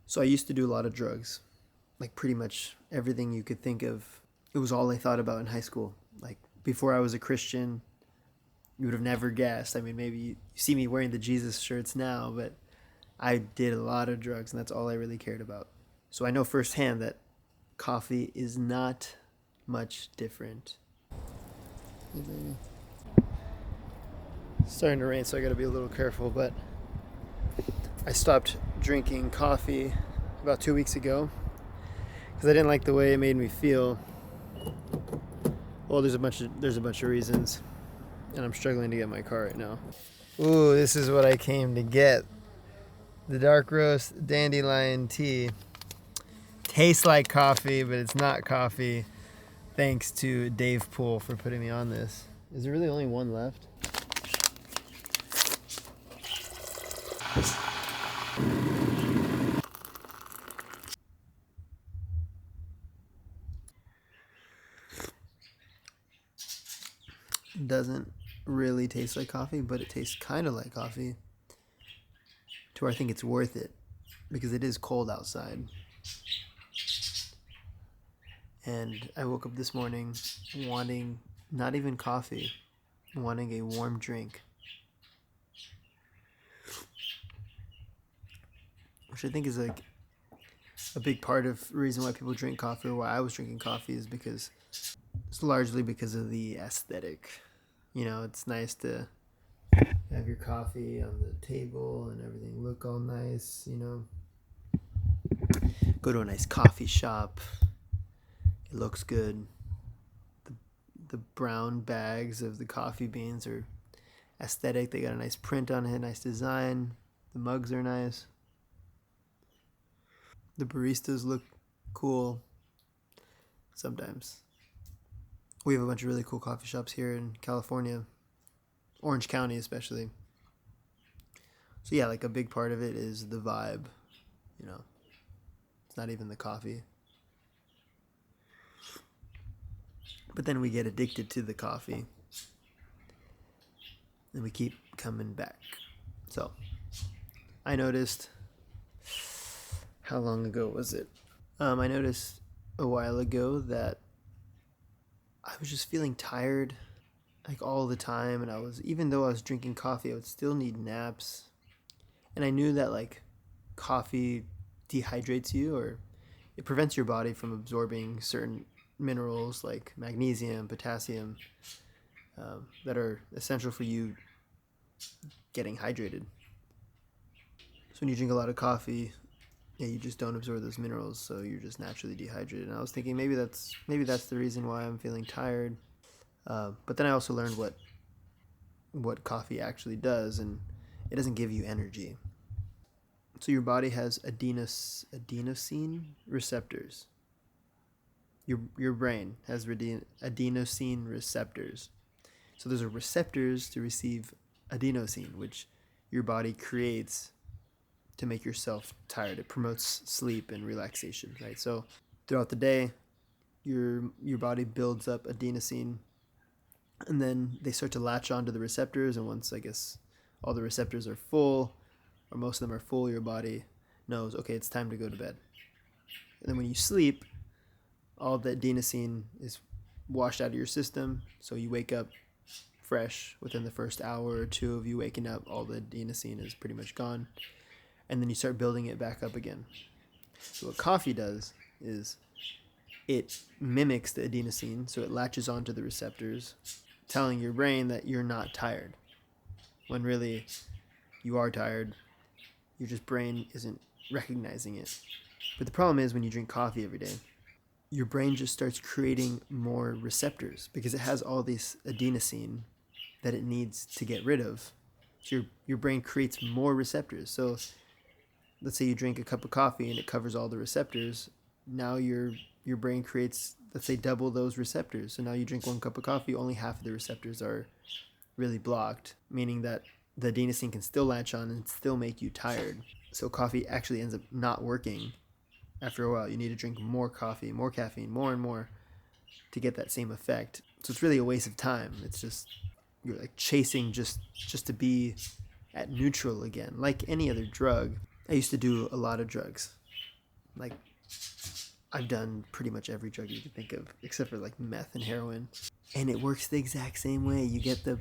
So I used to do a lot of drugs, like pretty much everything you could think of. It was all I thought about in high school. Like before I was a Christian, you would have never guessed. I mean, maybe you see me wearing the Jesus shirts now, but I did a lot of drugs and that's all I really cared about. So I know firsthand that coffee is not much different. It's starting to rain, so I gotta be a little careful, but I stopped drinking coffee about 2 weeks ago because I didn't like the way it made me feel. Well, there's a bunch of reasons, and I'm struggling to get my car right now. Ooh, this is what I came to get. The dark roast dandelion tea. Tastes like coffee, but it's not coffee. Thanks to Dave Poole for putting me on this. Is there really only one left? It doesn't really taste like coffee, but it tastes kind of like coffee. To where I think it's worth it because it is cold outside. And I woke up this morning wanting not even coffee, wanting a warm drink. Which I think is like a big part of the reason why people drink coffee, or why I was drinking coffee, is because it's largely because of the aesthetic. You know, it's nice to have your coffee on the table and everything look all nice, you know. Go to a nice coffee shop. It looks good. The brown bags of the coffee beans are aesthetic. They got a nice print on it, nice design. The mugs are nice. The baristas look cool sometimes. We have a bunch of really cool coffee shops here in California, Orange County especially. So yeah, like a big part of it is the vibe, you know. It's not even the coffee. But then we get addicted to the coffee and we keep coming back. So I noticed, how long ago was it? I noticed a while ago that I was just feeling tired like all the time, and even though I was drinking coffee, I would still need naps. And I knew that like coffee dehydrates you, or it prevents your body from absorbing certain minerals like magnesium, potassium, that are essential for you getting hydrated. So when you drink a lot of coffee, yeah, you just don't absorb those minerals, so you're just naturally dehydrated. And I was thinking maybe that's the reason why I'm feeling tired. But then I also learned what coffee actually does, and it doesn't give you energy. So your body has adenosine receptors. Your brain has adenosine receptors. So those are receptors to receive adenosine, which your body creates to make yourself tired. It promotes sleep and relaxation, right? So throughout the day, your body builds up adenosine, and then they start to latch onto the receptors, and once I guess all the receptors are full, or most of them are full, your body knows, okay, it's time to go to bed. And then when you sleep, all the adenosine is washed out of your system, so you wake up fresh. Within the first hour or two of you waking up, all the adenosine is pretty much gone, and then you start building it back up again. So what coffee does is it mimics the adenosine, so it latches onto the receptors, telling your brain that you're not tired, when really you are tired. Your just brain isn't recognizing it. But the problem is when you drink coffee every day, your brain just starts creating more receptors because it has all this adenosine that it needs to get rid of. So your brain creates more receptors. So let's say you drink a cup of coffee and it covers all the receptors. Now your brain creates, let's say, double those receptors. So now you drink one cup of coffee, only half of the receptors are really blocked, meaning that the adenosine can still latch on and still make you tired. So coffee actually ends up not working after a while. You need to drink more coffee, more caffeine, more and more to get that same effect. So it's really a waste of time. It's just, you're like chasing just to be at neutral again, like any other drug. I used to do a lot of drugs. Like, I've done pretty much every drug you can think of, except for like meth and heroin. And it works the exact same way. You get the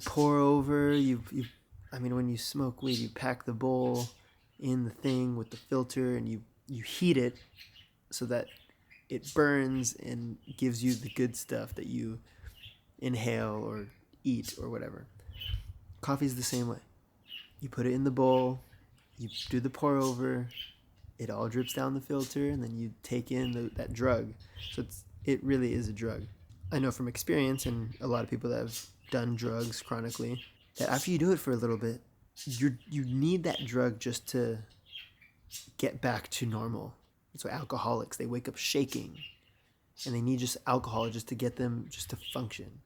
pour over, I mean, when you smoke weed, you pack the bowl in the thing with the filter, and you heat it so that it burns and gives you the good stuff that you inhale or eat or whatever. Coffee's the same way. You put it in the bowl, you do the pour over, it all drips down the filter, and then you take in that drug. So it really is a drug. I know from experience, and a lot of people that have done drugs chronically, that after you do it for a little bit, you need that drug just to get back to normal. That's why alcoholics, they wake up shaking, and they need just alcohol just to get them just to function.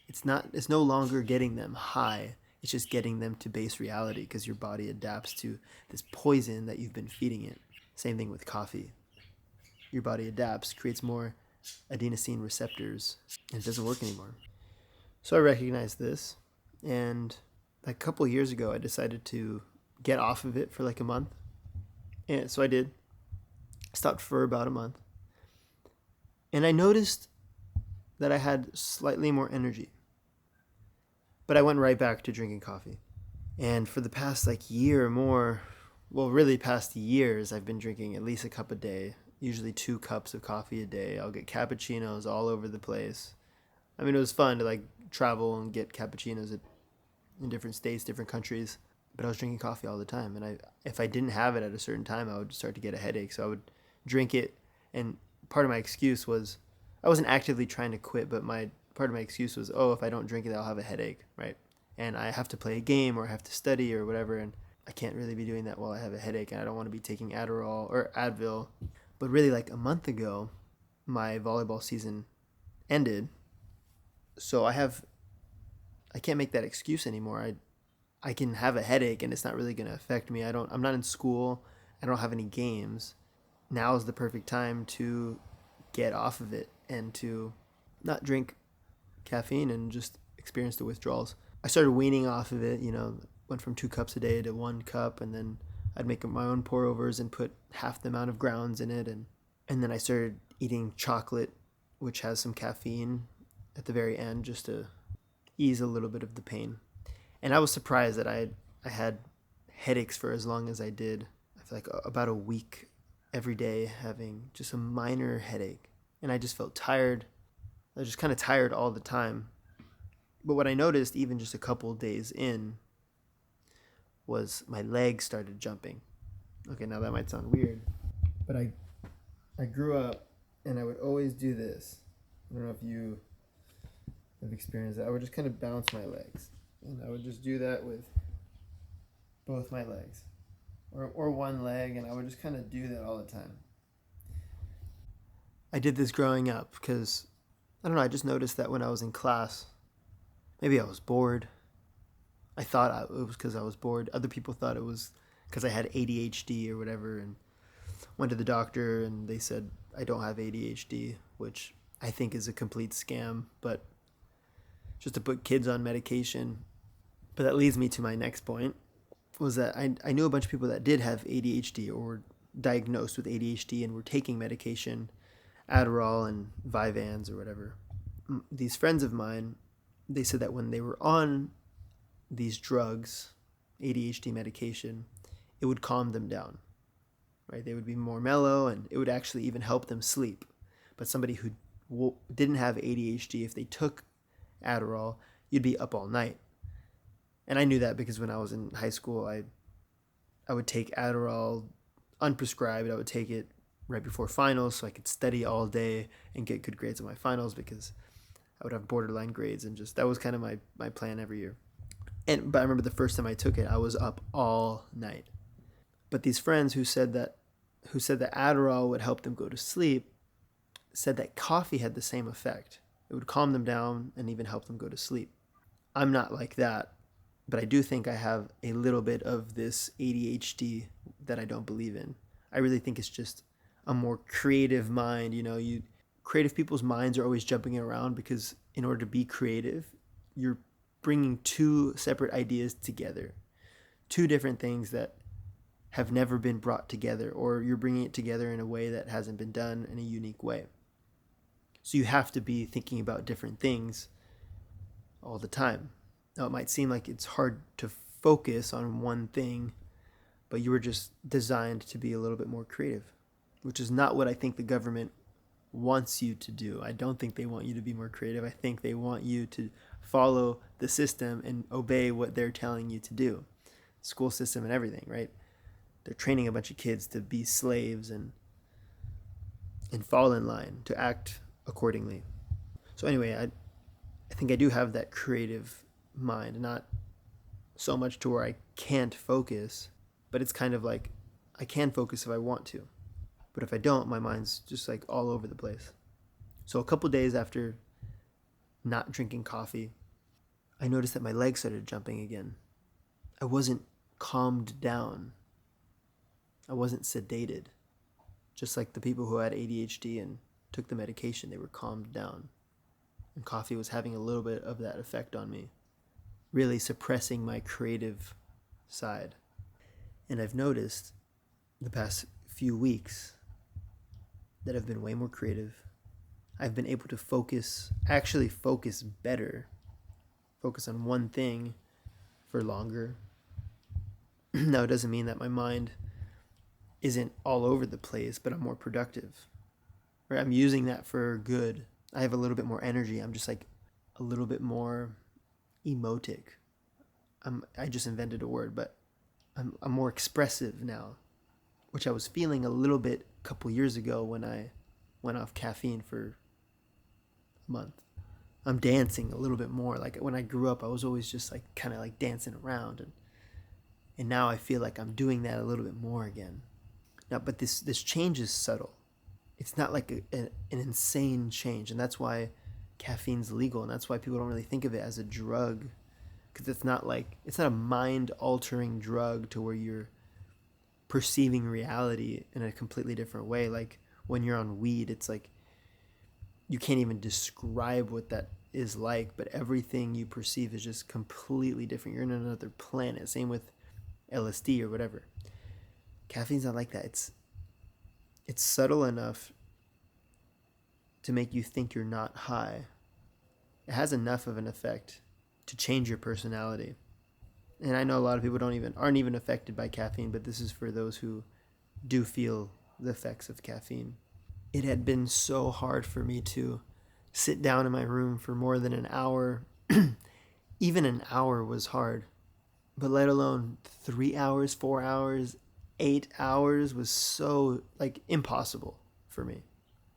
It's no longer getting them high. It's just getting them to base reality, because your body adapts to this poison that you've been feeding it. Same thing with coffee. Your body adapts, creates more adenosine receptors, and it doesn't work anymore. So I recognized this, and a couple of years ago I decided to get off of it for like a month. And so I did. Stopped for about a month. And I noticed that I had slightly more energy. But I went right back to drinking coffee. And for the past like year or more, well, really past years, I've been drinking at least a cup a day, usually 2 cups of coffee a day. I'll get cappuccinos all over the place. I mean, it was fun to like travel and get cappuccinos in different states, different countries. But I was drinking coffee all the time. And if I didn't have it at a certain time, I would start to get a headache. So I would drink it. And part of my excuse was, I wasn't actively trying to quit, but part of my excuse was, oh, if I don't drink it, I'll have a headache, right? And I have to play a game, or I have to study or whatever, and I can't really be doing that while I have a headache, and I don't want to be taking Adderall or Advil. But really, like a month ago, my volleyball season ended, so I can't make that excuse anymore. I can have a headache, and it's not really going to affect me. I'm not in school. I don't have any games. Now is the perfect time to get off of it and to not drink caffeine and just experience the withdrawals. I started weaning off of it, went from 2 cups a day to 1 cup, and then I'd make my own pour overs and put half the amount of grounds in it. And then I started eating chocolate, which has some caffeine at the very end, just to ease a little bit of the pain. And I was surprised that I had headaches for as long as I did. I feel like about a week every day having just a minor headache. And I just felt tired. I was just kind of tired all the time. But what I noticed, even just a couple days in, was my legs started jumping. Okay, now that might sound weird, but I grew up and I would always do this. I don't know if you have experienced that. I would just kind of bounce my legs. And I would just do that with both my legs. Or one leg, and I would just kind of do that all the time. I did this growing up because, I don't know, I just noticed that when I was in class, maybe I was bored. I thought it was because I was bored. Other people thought it was because I had ADHD or whatever, and went to the doctor and they said I don't have ADHD, which I think is a complete scam, but just to put kids on medication. But that leads me to my next point, was that I knew a bunch of people that did have ADHD or were diagnosed with ADHD and were taking medication, Adderall and Vyvanse or whatever. These friends of mine, they said that when they were on these drugs, ADHD medication, it would calm them down, right? They would be more mellow, and it would actually even help them sleep. But somebody who didn't have ADHD, if they took Adderall, you'd be up all night. And I knew that because when I was in high school, I would take Adderall unprescribed. I would take it right before finals so I could study all day and get good grades on my finals, because I would have borderline grades, and just that was kind of my plan every year. But I remember the first time I took it, I was up all night. But these friends who said that Adderall would help them go to sleep said that coffee had the same effect. It would calm them down and even help them go to sleep. I'm not like that, but I do think I have a little bit of this ADHD that I don't believe in. I really think it's just a more creative mind. Creative people's minds are always jumping around, because in order to be creative, you're bringing 2 separate ideas together, 2 different things that have never been brought together, or you're bringing it together in a way that hasn't been done in a unique way. So you have to be thinking about different things all the time. Now, it might seem like it's hard to focus on one thing, but you were just designed to be a little bit more creative, which is not what I think the government wants you to do. I don't think they want you to be more creative. I think they want you to follow the system and obey what they're telling you to do. School system and everything, right? They're training a bunch of kids to be slaves and fall in line, to act accordingly. So anyway, I think I do have that creative mind, not so much to where I can't focus, but it's kind of like I can focus if I want to. But if I don't, my mind's just like all over the place. So a couple days after not drinking coffee, I noticed that my legs started jumping again. I wasn't calmed down. I wasn't sedated. Just like the people who had ADHD and took the medication, they were calmed down. And coffee was having a little bit of that effect on me, really suppressing my creative side. And I've noticed the past few weeks that I've been way more creative. I've been able to actually focus better, focus on one thing for longer. Now, it doesn't mean that my mind isn't all over the place, but I'm more productive. Right? I'm using that for good. I have a little bit more energy. I'm just like a little bit more emotic. I just invented a word, but I'm more expressive now, which I was feeling a little bit a couple years ago when I went off caffeine for a month. I'm dancing a little bit more. Like when I grew up, I was always just like kind of like dancing around, and now I feel like I'm doing that a little bit more again. Now, but this change is subtle. It's not like an insane change, and that's why caffeine's legal, and that's why people don't really think of it as a drug, because it's not a mind-altering drug to where you're perceiving reality in a completely different way. Like when you're on weed, it's like you can't even describe what that is like, but everything you perceive is just completely different. You're in another planet. Same with LSD or whatever. Caffeine's not like that. It's subtle enough to make you think you're not high. It has enough of an effect to change your personality. And I know a lot of people aren't even affected by caffeine, but this is for those who do feel the effects of caffeine. It had been so hard for me to sit down in my room for more than an hour. Even an hour was hard, but let alone 3 hours, 4 hours, 8 hours was so like impossible for me.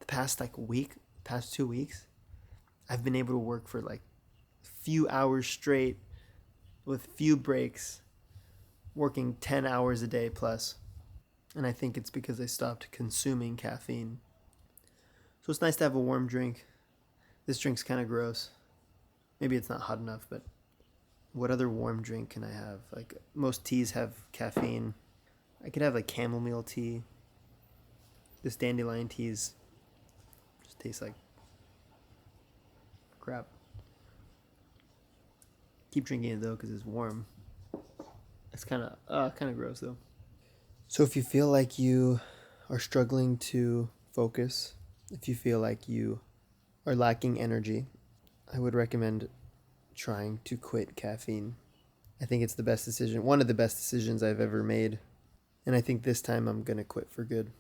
The past past 2 weeks, I've been able to work for like a few hours straight with few breaks, working 10 hours a day plus. And I think it's because I stopped consuming caffeine. So it's nice to have a warm drink. This drink's kind of gross. Maybe it's not hot enough, but what other warm drink can I have? Like most teas have caffeine. I could have like chamomile tea. This dandelion teas just tastes like crap. Keep drinking it though because it's warm. It's kind of gross though. So if you feel like you are struggling to focus, if you feel like you are lacking energy, I would recommend trying to quit caffeine. I think it's the best decision, one of the best decisions I've ever made. And I think this time I'm going to quit for good.